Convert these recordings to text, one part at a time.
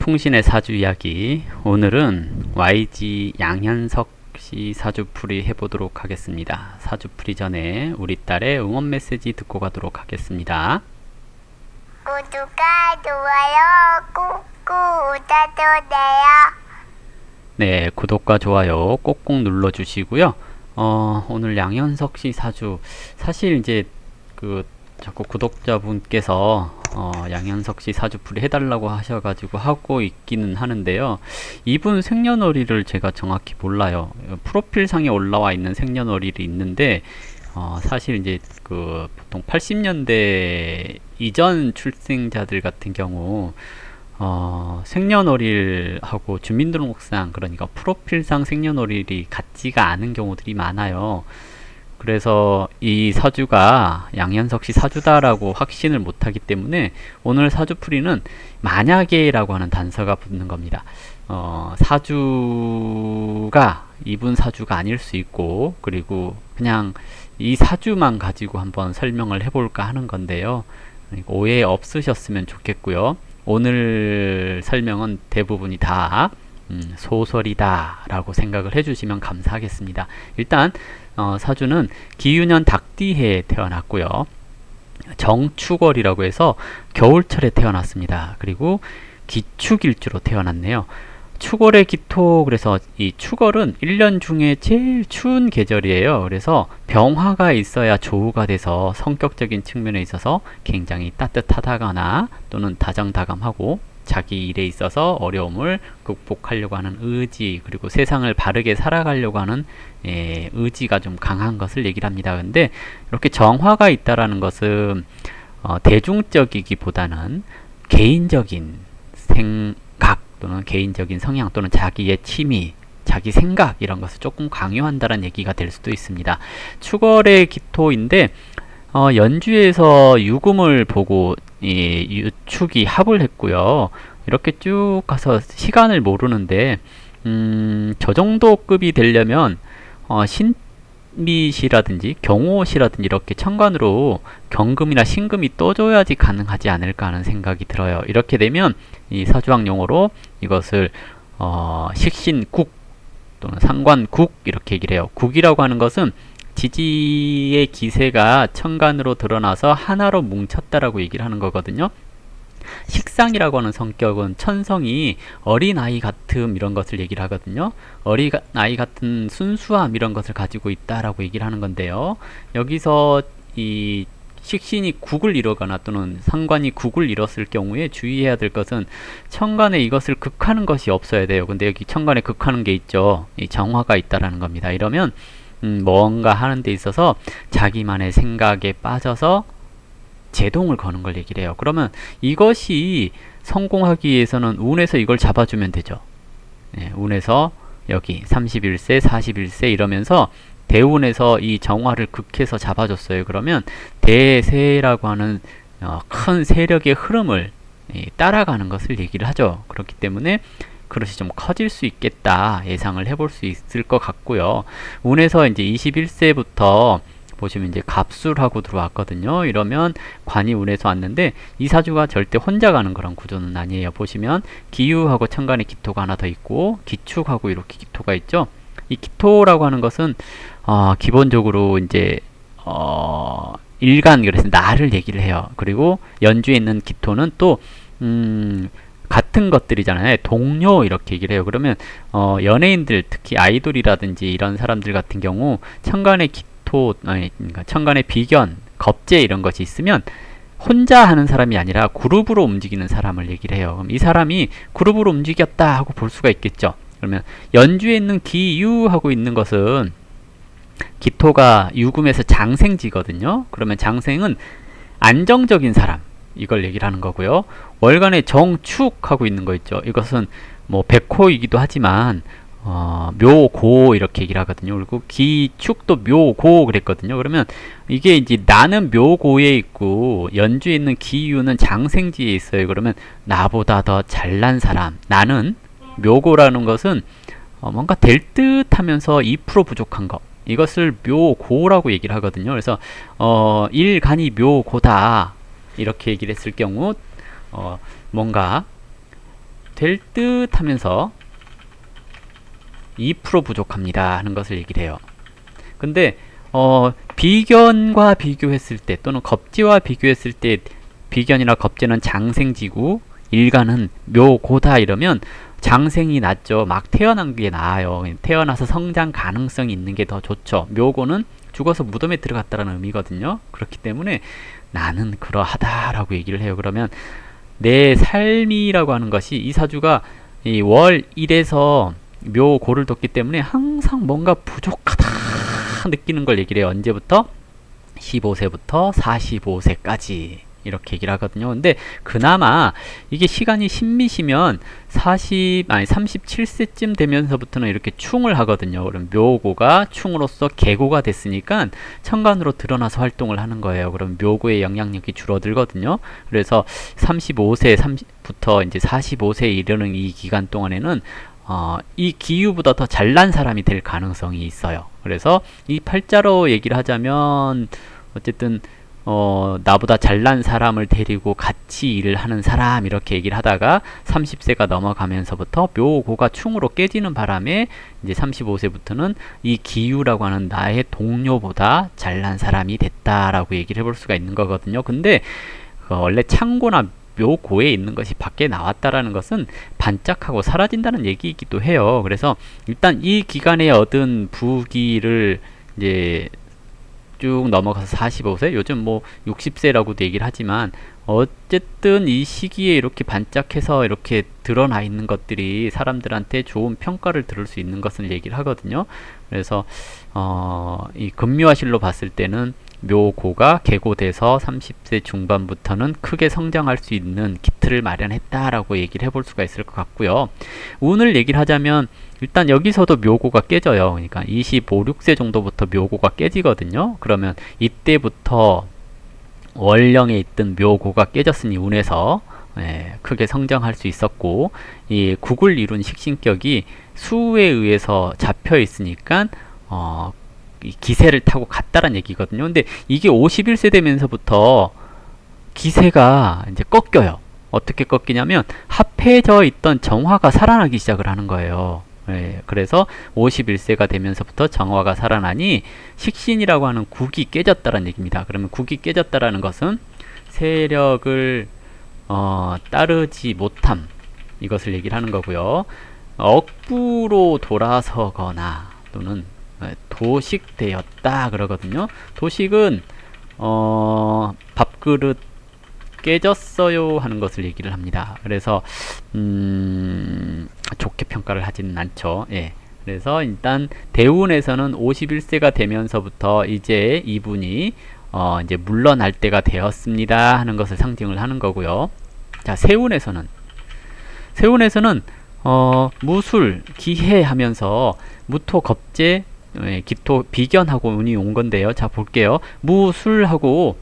통신의 사주 이야기. 오늘은 YG 양현석 씨 사주풀이 해보도록 하겠습니다. 사주풀이 전에 우리 딸의 응원 메시지 듣고 가도록 하겠습니다. 구독과 좋아요 꾹꾹 눌러주세요. 네, 구독과 좋아요 꼭꼭 눌러주시고요. 오늘 양현석 씨 사주, 사실 이제 자꾸 구독자분께서 양현석 씨 사주풀이 해달라고 하셔가지고 하고 있기는 하는데요. 이분 생년월일을 제가 정확히 몰라요. 프로필상에 올라와 있는 생년월일이 있는데 사실 이제 보통 80년대 이전 출생자들 같은 경우 생년월일하고 주민등록상, 그러니까 프로필상 생년월일이 같지가 않은 경우들이 많아요. 그래서 이 사주가 양현석 씨 사주다라고 확신을 못하기 때문에 오늘 사주풀이는 만약에 라고 하는 단서가 붙는 겁니다. 사주가 이분 사주가 아닐 수 있고, 그리고 그냥 이 사주만 가지고 한번 설명을 해볼까 하는 건데요. 오해 없으셨으면 좋겠고요. 오늘 설명은 대부분이 다 소설이다 라고 생각을 해주시면 감사하겠습니다. 일단 사주는 기유년 닭띠해에 태어났고요. 정축월이라고 해서 겨울철에 태어났습니다. 그리고 기축일주로 태어났네요. 축월의 기토, 그래서 이 축월은 1년 중에 제일 추운 계절이에요. 그래서 병화가 있어야 조우가 돼서 성격적인 측면에 있어서 굉장히 따뜻하다거나 또는 다정다감하고 자기 일에 있어서 어려움을 극복하려고 하는 의지, 그리고 세상을 바르게 살아가려고 하는 의지가 좀 강한 것을 얘기를 합니다. 근데 이렇게 정화가 있다라는 것은 대중적이기보다는 개인적인 생각 또는 개인적인 성향 또는 자기의 취미, 자기 생각 이런 것을 조금 강요한다는 얘기가 될 수도 있습니다. 축월의 기토인데 연주에서 유금을 보고 유축이 합을 했고요. 이렇게 쭉 가서 시간을 모르는데 저 정도 급이 되려면 신mit이라든지 경호시라든지 이렇게 천간으로 경금이나 신금이 떠줘야지 가능하지 않을까 하는 생각이 들어요. 이렇게 되면 이 사주학 용어로 이것을 식신국 또는 상관국 이렇게 얘기를 해요. 국이라고 하는 것은 지지의 기세가 천간으로 드러나서 하나로 뭉쳤다라고 얘기를 하는 거거든요. 식상이라고 하는 성격은 천성이 어린아이 같음 이런 것을 얘기를 하거든요. 어린아이 같은 순수함 이런 것을 가지고 있다라고 얘기를 하는 건데요. 여기서 이 식신이 국을 이루거나 또는 상관이 국을 이뤘을 경우에 주의해야 될 것은 천간에 이것을 극하는 것이 없어야 돼요. 근데 여기 천간에 극하는 게 있죠. 이 정화가 있다라는 겁니다. 이러면 뭔가 하는 데 있어서 자기만의 생각에 빠져서 제동을 거는 걸 얘기를 해요. 그러면 이것이 성공하기 위해서는 운에서 이걸 잡아주면 되죠. 운에서 여기 31세, 41세 이러면서 대운에서 이 정화를 극해서 잡아줬어요. 그러면 대세라고 하는 큰 세력의 흐름을 따라가는 것을 얘기를 하죠. 그렇기 때문에 그릇이 좀 커질 수 있겠다 예상을 해볼 수 있을 것 같고요. 운에서 이제 21세부터 보시면 이제 갑술하고 들어왔거든요. 이러면 관이 운에서 왔는데 이 사주가 절대 혼자 가는 그런 구조는 아니에요. 보시면 기유하고 천간에 기토가 하나 더 있고 기축하고 이렇게 기토가 있죠. 이 기토라고 하는 것은 기본적으로 이제 일간, 그래서 나를 얘기를 해요. 그리고 연주에 있는 기토는 또 같은 것들이잖아요. 동료 이렇게 얘기를 해요. 그러면 연예인들, 특히 아이돌이라든지 이런 사람들 같은 경우 천간에 기토, 그러니까 천간에 비견, 겁재 이런 것이 있으면 혼자 하는 사람이 아니라 그룹으로 움직이는 사람을 얘기를 해요. 그럼 이 사람이 그룹으로 움직였다 하고 볼 수가 있겠죠. 그러면 연주에 있는 기유하고 있는 것은 기토가 유금에서 장생지거든요. 그러면 장생은 안정적인 사람, 이걸 얘기를 하는 거고요. 월간에 정축하고 있는 거 있죠. 이것은 뭐 백호이기도 하지만 묘고 이렇게 얘기를 하거든요. 그리고 기축도 묘고 그랬거든요. 그러면 이게 이제 나는 묘고에 있고 연주에 있는 기유는 장생지에 있어요. 그러면 나보다 더 잘난 사람, 나는 묘고라는 것은 뭔가 될 듯 하면서 2% 부족한 것, 이것을 묘고라고 얘기를 하거든요. 그래서 일간이 묘고다 이렇게 얘기를 했을 경우 뭔가 될 듯 하면서 2% 부족합니다 하는 것을 얘기를 해요. 근데 비견과 비교했을 때 또는 겁재와 비교했을 때 비견이나 겁재는 장생지고 일간은 묘고다 이러면 장생이 낫죠. 막 태어난 게 나아요. 태어나서 성장 가능성이 있는 게 더 좋죠. 묘고는 죽어서 무덤에 들어갔다라는 의미거든요. 그렇기 때문에 나는 그러하다라고 얘기를 해요. 그러면 내 삶이라고 하는 것이 이 사주가 이 월 1에서 묘고를 뒀기 때문에 항상 뭔가 부족하다 느끼는 걸 얘기를 해요. 언제부터? 15세부터 45세까지 이렇게 얘기를 하거든요. 근데 그나마 이게 시간이 신미시면 37세쯤 되면서부터는 이렇게 충을 하거든요. 그럼 묘고가 충으로서 개고가 됐으니까 천간으로 드러나서 활동을 하는 거예요. 그럼 묘고의 영향력이 줄어들거든요. 그래서 35세부터 이제 45세에 이르는 이 기간 동안에는 이 기후보다 더 잘난 사람이 될 가능성이 있어요. 그래서 이 팔자로 얘기를 하자면 어쨌든 나보다 잘난 사람을 데리고 같이 일을 하는 사람 이렇게 얘기를 하다가 30세가 넘어가면서부터 묘고가 충으로 깨지는 바람에 이제 35세부터는 이 기유라고 하는 나의 동료보다 잘난 사람이 됐다라고 얘기를 해볼 수가 있는 거거든요. 근데 원래 창고나 묘고에 있는 것이 밖에 나왔다라는 것은 반짝하고 사라진다는 얘기이기도 해요. 그래서 일단 이 기간에 얻은 부기를 이제 쭉 넘어가서 45세, 요즘 뭐 60세라고도 얘기를 하지만 어쨌든 이 시기에 이렇게 반짝해서 이렇게 드러나 있는 것들이 사람들한테 좋은 평가를 들을 수 있는 것을 얘기를 하거든요. 그래서 이 금묘화실로 봤을 때는 묘고가 개고돼서 30세 중반부터는 크게 성장할 수 있는 기틀을 마련했다라고 얘기를 해볼 수가 있을 것 같고요. 운을 얘기를 하자면 일단 여기서도 묘고가 깨져요. 그러니까 25, 6세 정도부터 묘고가 깨지거든요. 그러면 이때부터 월령에 있던 묘고가 깨졌으니 운에서 크게 성장할 수 있었고, 이 국을 이룬 식신격이 수에 의해서 잡혀 있으니까 이 기세를 타고 갔다란 얘기거든요. 근데 이게 51세 되면서부터 기세가 이제 꺾여요. 어떻게 꺾이냐면 합해져 있던 정화가 살아나기 시작을 하는 거예요. 그래서 51세가 되면서부터 정화가 살아나니 식신이라고 하는 국이 깨졌다는 얘기입니다. 그러면 국이 깨졌다라는 것은 세력을 따르지 못함, 이것을 얘기를 하는 거고요. 억부로 돌아서거나 또는 도식되었다 그러거든요. 도식은 밥그릇 깨졌어요 하는 것을 얘기를 합니다. 그래서 좋게 평가를 하지는 않죠. 예. 그래서 일단 대운에서는 51세가 되면서부터 이제 이분이 이제 물러날 때가 되었습니다 하는 것을 상징을 하는 거고요. 자, 세운에서는 무술, 기해 하면서 무토, 겁재, 기토, 비견하고 운이 온 건데요. 자, 볼게요. 무술하고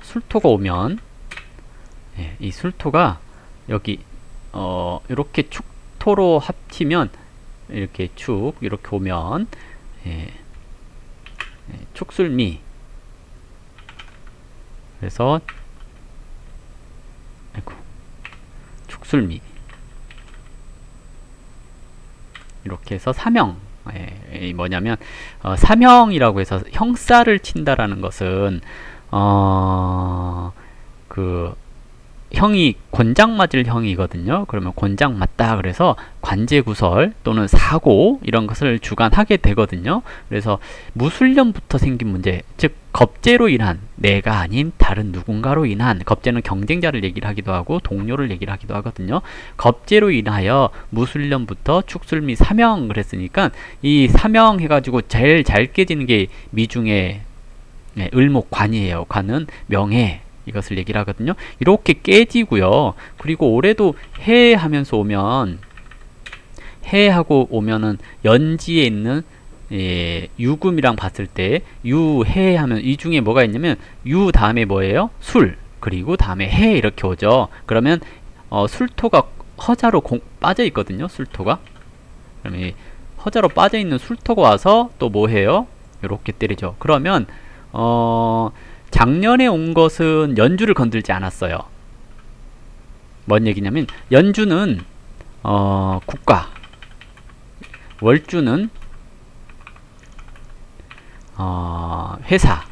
술토가 오면, 이 술토가 여기 이렇게 축토로 합치면 이렇게 이렇게 오면 축술미, 그래서 축술미 이렇게 해서 사명, 뭐냐면 사명이라고 해서 형사를 친다라는 것은 그 형이 권장 맞을 형이거든요. 그러면 권장 맞다 그래서 관제구설 또는 사고 이런 것을 주관하게 되거든요. 그래서 무술년부터 생긴 문제, 즉 겁재로 인한, 내가 아닌 다른 누군가로 인한, 겁재는 경쟁자를 얘기를 하기도 하고 동료를 얘기를 하기도 하거든요. 겁재로 인하여 무술년부터 축술미 사명 그랬으니까 이 사명 해가지고 제일 잘 깨지는 게 미중의 을목관이에요. 관은 명예, 이것을 얘기를 하거든요. 이렇게 깨지고요. 그리고 올해도 해하면서 오면, 해하고 오면은 연지에 있는 유금이랑 봤을 때 유해 하면 이 중에 뭐가 있냐면 유 다음에 뭐예요? 술, 그리고 다음에 해 이렇게 오죠. 그러면 술토가 허자로 빠져 있거든요. 술토가. 그러면 이 허자로 빠져 있는 술토가 와서 또 뭐 해요? 이렇게 때리죠. 그러면 작년에 온 것은 연주를 건들지 않았어요. 뭔 얘기냐면 연주는 국가, 월주는 회사,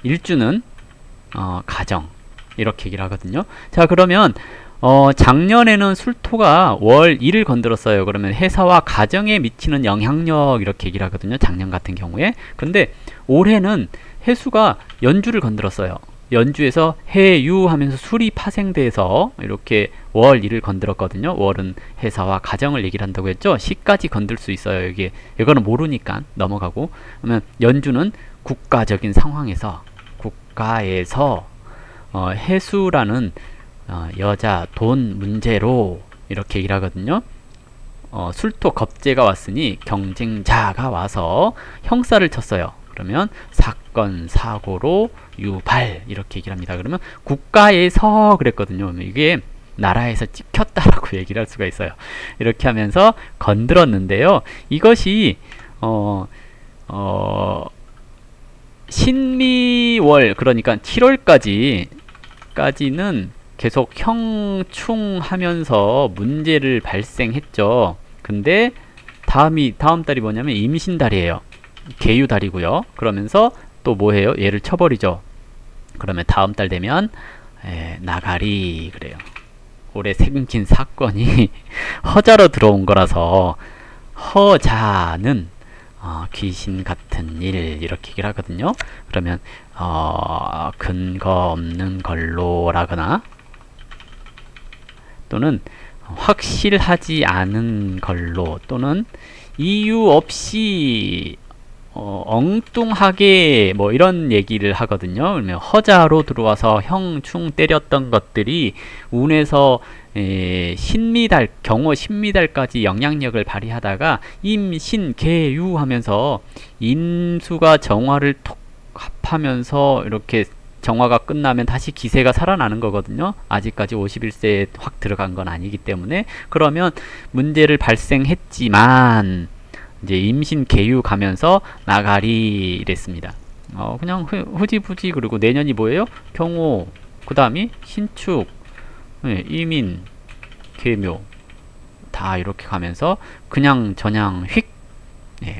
일주는 가정, 이렇게 얘기를 하거든요. 자, 그러면 작년에는 술토가 월 2를 건드렸어요. 그러면 회사와 가정에 미치는 영향력, 이렇게 얘기를 하거든요. 작년 같은 경우에. 근데 올해는 해수가 연주를 건드렸어요. 연주에서 해유 하면서 술이 파생돼서 이렇게 월 2를 건드렸거든요. 월은 회사와 가정을 얘기를 한다고 했죠. 시까지 건들 수 있어요. 이거는 모르니까 넘어가고. 그러면 연주는 국가적인 상황에서, 국가에서 해수라는 여자, 돈 문제로 이렇게 얘기를 하거든요. 술토 겁재가 왔으니 경쟁자가 와서 형사를 쳤어요. 그러면 사건, 사고로 유발, 이렇게 얘기를 합니다. 그러면 국가에서 그랬거든요. 이게 나라에서 찍혔다라고 얘기를 할 수가 있어요. 이렇게 하면서 건드렸는데요. 이것이 신미월, 그러니까 7월까지는 계속 형충하면서 문제를 발생했죠. 근데 다음 달이 뭐냐면 임신달이에요. 계유달이고요. 그러면서 또 뭐해요? 얘를 쳐버리죠. 그러면 다음 달 되면 나가리, 그래요. 올해 생긴 사건이 허자로 들어온 거라서 허자는 귀신 같은 일, 이렇게 얘기를 하거든요. 그러면 근거 없는 걸로라거나 또는 확실하지 않은 걸로, 또는 이유 없이 엉뚱하게 뭐 이런 얘기를 하거든요. 그러면 허자로 들어와서 형충 때렸던 것들이 운에서 신미달, 경호 신미달까지 영향력을 발휘하다가 임신계유 하면서 인수가 정화를 톡 합하면서 이렇게 정화가 끝나면 다시 기세가 살아나는 거거든요. 아직까지 51세에 확 들어간 건 아니기 때문에. 그러면 문제를 발생했지만 이제 임신 계유 가면서 나가리 이랬습니다. 그냥 후지부지. 그리고 내년이 뭐예요? 경호, 그 다음이 신축, 이민, 계묘, 다 이렇게 가면서 그냥 전향 휙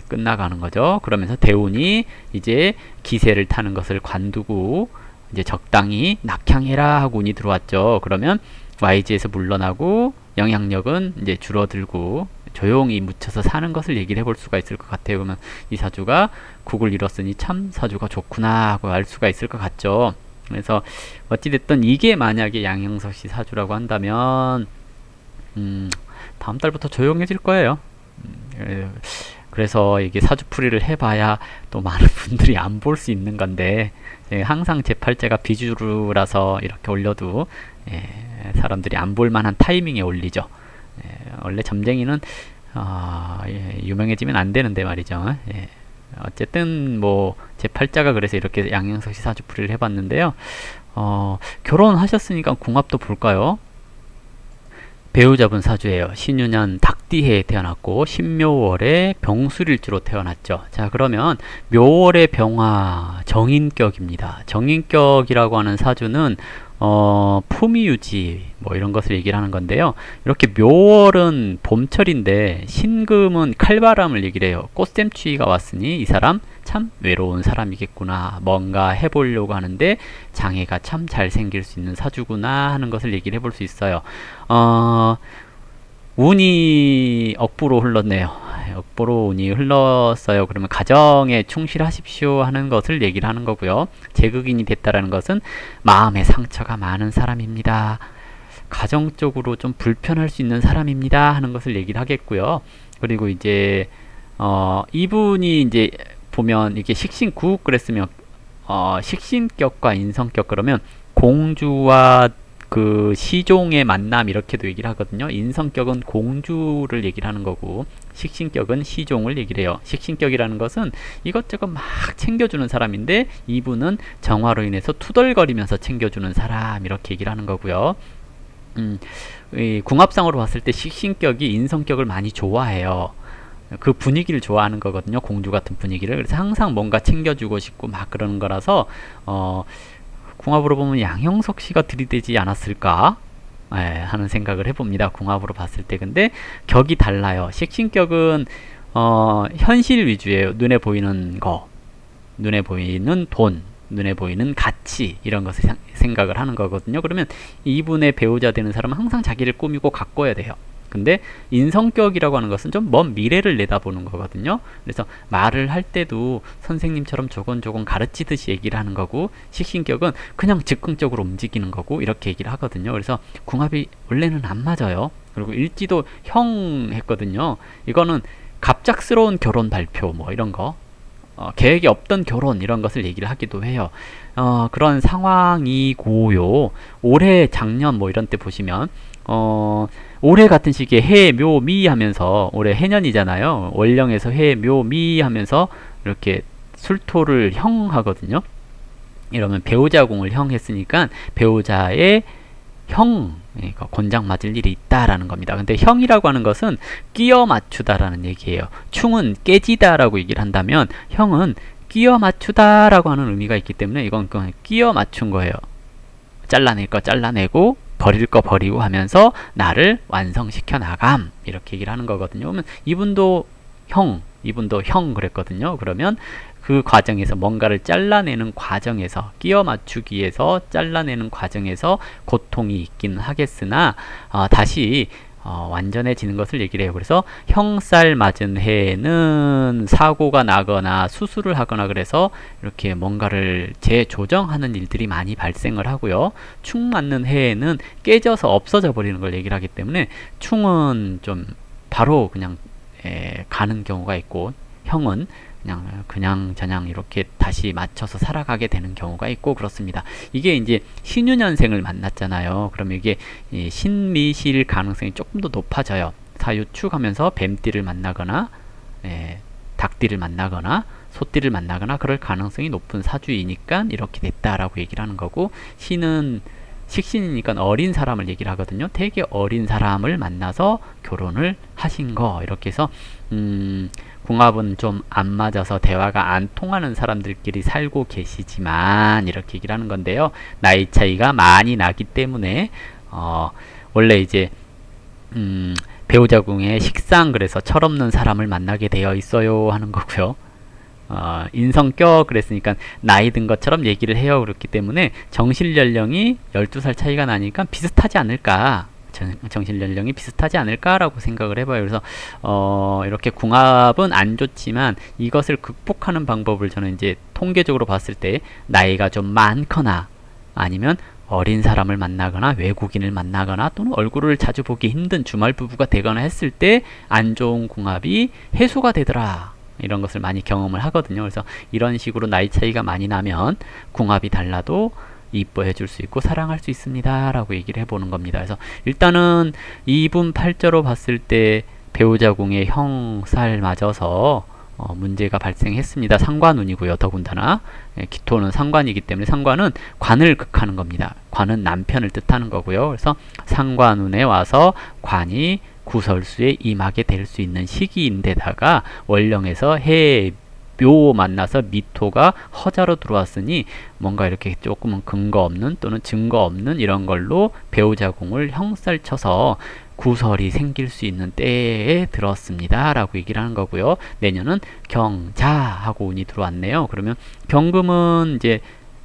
끝나가는 거죠. 그러면서 대운이 이제 기세를 타는 것을 관두고 이제 적당히 낙향해라 하고 운이 들어왔죠. 그러면 YG에서 물러나고 영향력은 이제 줄어들고 조용히 묻혀서 사는 것을 얘기를 해볼 수가 있을 것 같아요. 그러면 이 사주가 국을 이뤘으니 참 사주가 좋구나 하고 알 수가 있을 것 같죠. 그래서 어찌됐든 이게 만약에 양형석 씨 사주라고 한다면 다음 달부터 조용해질 거예요. 그래서 이게 사주풀이를 해봐야 또 많은 분들이 안 볼 수 있는 건데, 항상 제 팔자가 비주류라서 이렇게 올려도 사람들이 안 볼 만한 타이밍에 올리죠. 원래 점쟁이는 유명해지면 안 되는데 말이죠. 어쨌든 뭐 제 팔자가 그래서 이렇게 양형석 씨 사주풀이를 해봤는데요. 결혼하셨으니까 궁합도 볼까요? 배우자분 사주예요. 신유년 닭띠해에 태어났고 신묘월에 병술일주로 태어났죠. 자, 그러면 묘월의 병화 정인격입니다. 정인격이라고 하는 사주는 품위유지 뭐 이런 것을 얘기를 하는 건데요. 이렇게 묘월은 봄철인데 신금은 칼바람을 얘기를 해요. 꽃샘추위가 왔으니 이 사람 참 외로운 사람이겠구나, 뭔가 해보려고 하는데 장애가 참 잘 생길 수 있는 사주구나 하는 것을 얘기를 해볼 수 있어요. 운이 억부로 흘렀네요. 억부로 운이 흘렀어요. 그러면 가정에 충실하십시오 하는 것을 얘기를 하는 거고요. 제극인이 됐다라는 것은 마음의 상처가 많은 사람입니다. 가정적으로 좀 불편할 수 있는 사람입니다 하는 것을 얘기를 하겠고요. 그리고 이제 이분이 이제 보면 이게 식신구uk 그랬으면 식신격과 인성격, 그러면 공주와 그 시종의 만남 이렇게도 얘기를 하거든요. 인성격은 공주를 얘기를 하는 거고 식신격은 시종을 얘기를 해요. 식신격이라는 것은 이것저것 막 챙겨주는 사람인데 이분은 정화로 인해서 투덜거리면서 챙겨주는 사람, 이렇게 얘기를 하는 거고요. 이 궁합상으로 봤을 때 식신격이 인성격을 많이 좋아해요. 그 분위기를 좋아하는 거거든요. 공주 같은 분위기를. 그래서 항상 뭔가 챙겨주고 싶고 막 그러는 거라서 궁합으로 보면 양형석 씨가 들이대지 않았을까? 예, 하는 생각을 해봅니다. 궁합으로 봤을 때. 근데 격이 달라요. 식신격은 현실 위주예요. 눈에 보이는 거, 눈에 보이는 돈, 눈에 보이는 가치, 이런 것을 생각을 하는 거거든요. 그러면 이분의 배우자 되는 사람은 항상 자기를 꾸미고 가꿔야 돼요. 근데 인성격이라고 하는 것은 좀 먼 미래를 내다보는 거거든요. 그래서 말을 할 때도 선생님처럼 조곤조곤 가르치듯이 얘기를 하는 거고, 식신격은 그냥 즉흥적으로 움직이는 거고, 이렇게 얘기를 하거든요. 그래서 궁합이 원래는 안 맞아요. 그리고 일지도 형 했거든요. 이거는 갑작스러운 결혼 발표 뭐 이런 거, 계획이 없던 결혼 이런 것을 얘기를 하기도 해요. 그런 상황이고요. 올해 작년 뭐 이런 때 보시면 올해 같은 시기에 해, 묘, 미 하면서, 올해 해년이잖아요. 월령에서 해, 묘, 미 하면서 이렇게 술토를 형 하거든요. 이러면 배우자궁을 형 했으니까 배우자의 형, 그러니까 권장 맞을 일이 있다라는 겁니다. 근데 형이라고 하는 것은 끼어 맞추다라는 얘기예요. 충은 깨지다라고 얘기를 한다면 형은 끼어 맞추다라고 하는 의미가 있기 때문에 이건 그냥 끼어 맞춘 거예요. 잘라낼 거 잘라내고 버릴 거 버리고 하면서 나를 완성시켜 나감, 이렇게 얘기를 하는 거거든요. 그러면 이분도 형 그랬거든요. 그러면 그 과정에서 뭔가를 잘라내는 과정에서, 끼워 맞추기 위해서 잘라내는 과정에서 고통이 있긴 하겠으나 다시 완전해지는 것을 얘기를 해요. 그래서 형살 맞은 해에는 사고가 나거나 수술을 하거나 그래서 이렇게 뭔가를 재조정하는 일들이 많이 발생을 하고요. 충 맞는 해에는 깨져서 없어져 버리는 걸 얘기를 하기 때문에 충은 좀 바로 그냥 가는 경우가 있고, 형은 그냥 저냥 이렇게 다시 맞춰서 살아가게 되는 경우가 있고 그렇습니다. 이게 이제 신유년생을 만났잖아요. 그러면 이게 신미실 가능성이 조금 더 높아져요. 사유축 하면서 뱀띠를 만나거나 닭띠를 만나거나 소띠를 만나거나 그럴 가능성이 높은 사주이니까 이렇게 됐다라고 얘기를 하는 거고, 신은 식신이니까 어린 사람을 얘기를 하거든요. 되게 어린 사람을 만나서 결혼을 하신 거, 이렇게 해서 궁합은 좀 안 맞아서 대화가 안 통하는 사람들끼리 살고 계시지만, 이렇게 얘기를 하는 건데요. 나이 차이가 많이 나기 때문에 원래 이제 배우자궁에 식상, 그래서 철없는 사람을 만나게 되어 있어요 하는 거고요. 인성격 그랬으니까 나이 든 것처럼 얘기를 해요. 그렇기 때문에 정실 연령이 12살 차이가 나니까 비슷하지 않을까, 정실 연령이 비슷하지 않을까라고 생각을 해봐요. 그래서 이렇게 궁합은 안 좋지만 이것을 극복하는 방법을 저는 이제 통계적으로 봤을 때 나이가 좀 많거나 아니면 어린 사람을 만나거나 외국인을 만나거나 또는 얼굴을 자주 보기 힘든 주말 부부가 되거나 했을 때 안 좋은 궁합이 해소가 되더라, 이런 것을 많이 경험을 하거든요. 그래서 이런 식으로 나이 차이가 많이 나면 궁합이 달라도 이뻐해 줄 수 있고 사랑할 수 있습니다 라고 얘기를 해보는 겁니다. 그래서 일단은 이분 팔자로 봤을 때 배우자궁에 형살 맞아서 문제가 발생했습니다. 상관운이고요. 더군다나 기토는 상관이기 때문에 상관은 관을 극하는 겁니다. 관은 남편을 뜻하는 거고요. 그래서 상관운에 와서 관이 구설수에 임하게 될 수 있는 시기인데다가 월령에서 해, 묘 만나서 미토가 허자로 들어왔으니 뭔가 이렇게 조금은 근거 없는 또는 증거 없는 이런 걸로 배우자궁을 형살 쳐서 구설이 생길 수 있는 때에 들었습니다 라고 얘기를 하는 거고요. 내년은 경자하고 운이 들어왔네요. 그러면 경금은 이제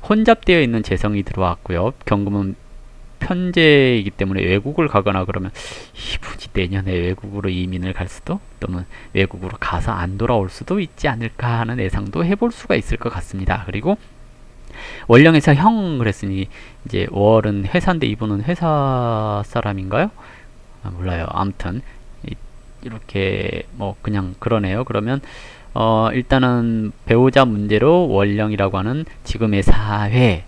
혼잡되어 있는 재성이 들어왔고요. 경금은 편제이기 때문에 외국을 가거나 그러면 이분이 내년에 외국으로 이민을 갈 수도, 또는 외국으로 가서 안 돌아올 수도 있지 않을까 하는 예상도 해볼 수가 있을 것 같습니다. 그리고 월령에서 형 그랬으니 이제 월은 회사인데 이분은 회사 사람인가요? 몰라요. 아무튼 이렇게 뭐 그냥 그러네요. 그러면 일단은 배우자 문제로 월령이라고 하는 지금의 사회,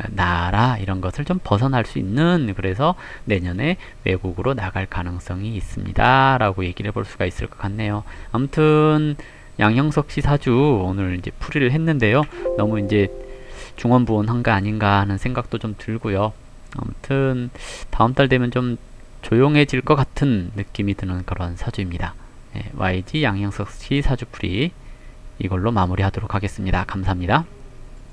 나라 이런 것을 좀 벗어날 수 있는, 그래서 내년에 외국으로 나갈 가능성이 있습니다 라고 얘기를 해볼 수가 있을 것 같네요. 아무튼 양형석 씨 사주 오늘 이제 풀이를 했는데요. 너무 이제 중언부언한 거 아닌가 하는 생각도 좀 들고요. 아무튼 다음 달 되면 좀 조용해질 것 같은 느낌이 드는 그런 사주입니다. YG 양형석 씨 사주풀이 이걸로 마무리하도록 하겠습니다. 감사합니다.